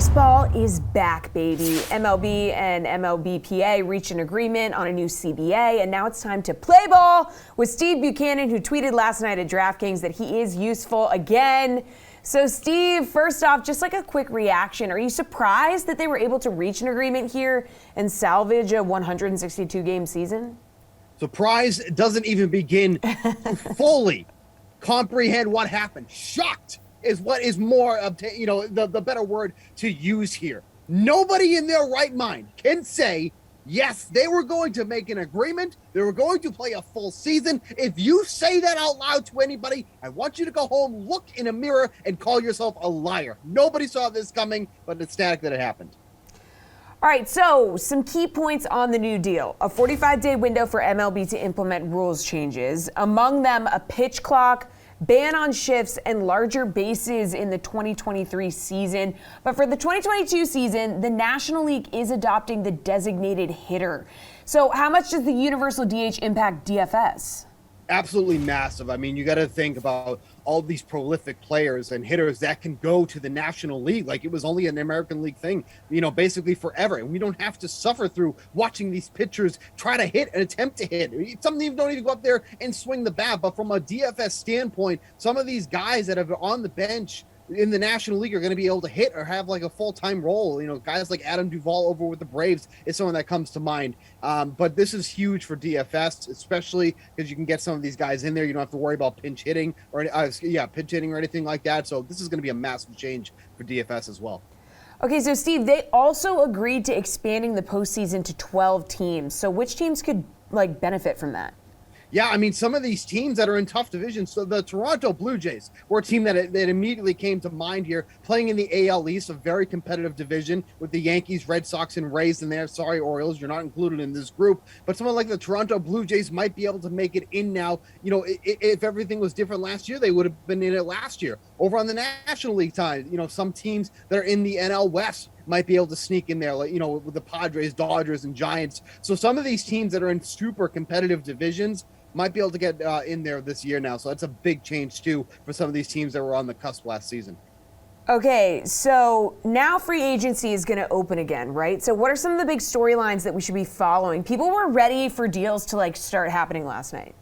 Baseball is back, baby. MLB and MLBPA reached an agreement on a new CBA, and now it's time to play ball with Steve Buchanan, who tweeted last night at DraftKings that he is useful again. So, Steve, first off, just like a quick reaction, are you surprised that they were able to reach an agreement here and salvage a 162-game season? Surprise doesn't even begin to fully comprehend what happened. Shocked is what is more, the better word to use here. Nobody in their right mind can say, yes, they were going to make an agreement. They were going to play a full season. If you say that out loud to anybody, I want you to go home, look in a mirror, and call yourself a liar. Nobody saw this coming, but it's ecstatic that it happened. All right, so some key points on the new deal. A 45-day window for MLB to implement rules changes. Among them, a pitch clock, ban on shifts, and larger bases in the 2023 season. But for the 2022 season, the National League is adopting the designated hitter. So how much does the universal DH impact DFS? Absolutely massive. I mean, you got to think about all these prolific players and hitters that can go to the National League. Like, it was only an American League thing, basically forever. And we don't have to suffer through watching these pitchers try to hit and attempt to hit. Some of them don't even go up there and swing the bat. But from a DFS standpoint, some of these guys that are on the bench in the National League are going to be able to hit or have like a full-time role. Guys like Adam Duvall over with the Braves is someone that comes to mind. But this is huge for DFS, especially because you can get some of these guys in there. You don't have to worry about pinch hitting or anything like that. So this is going to be a massive change for DFS as well. Okay, so Steve, they also agreed to expanding the postseason to 12 teams. So which teams could benefit from that? Yeah, I mean, some of these teams that are in tough divisions. So the Toronto Blue Jays were a team that immediately came to mind here, playing in the AL East, a very competitive division with the Yankees, Red Sox, and Rays in there. Sorry, Orioles, you're not included in this group. But someone like the Toronto Blue Jays might be able to make it in now. If everything was different last year, they would have been in it last year. Over on the National League side, some teams that are in the NL West might be able to sneak in there, with the Padres, Dodgers, and Giants. So some of these teams that are in super competitive divisions might be able to get in there this year now. So that's a big change, too, for some of these teams that were on the cusp last season. Okay, so now free agency is going to open again, right? So what are some of the big storylines that we should be following? People were ready for deals to start happening last night.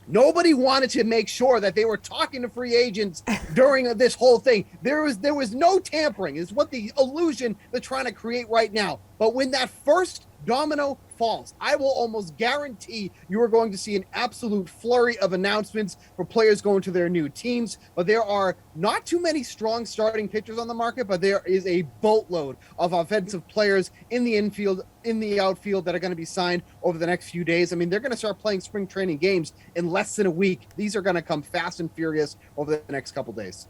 Nobody wanted to make sure that they were talking to free agents during this whole thing. There was no tampering, is what the illusion they're trying to create right now. But when that first domino falls, I will almost guarantee you are going to see an absolute flurry of announcements for players going to their new teams. But there are not too many strong starting pitchers on the market, but there is a boatload of offensive players in the infield, in the outfield that are going to be signed over the next few days. I mean, they're going to start playing spring training games in less than a week. These are going to come fast and furious over the next couple days.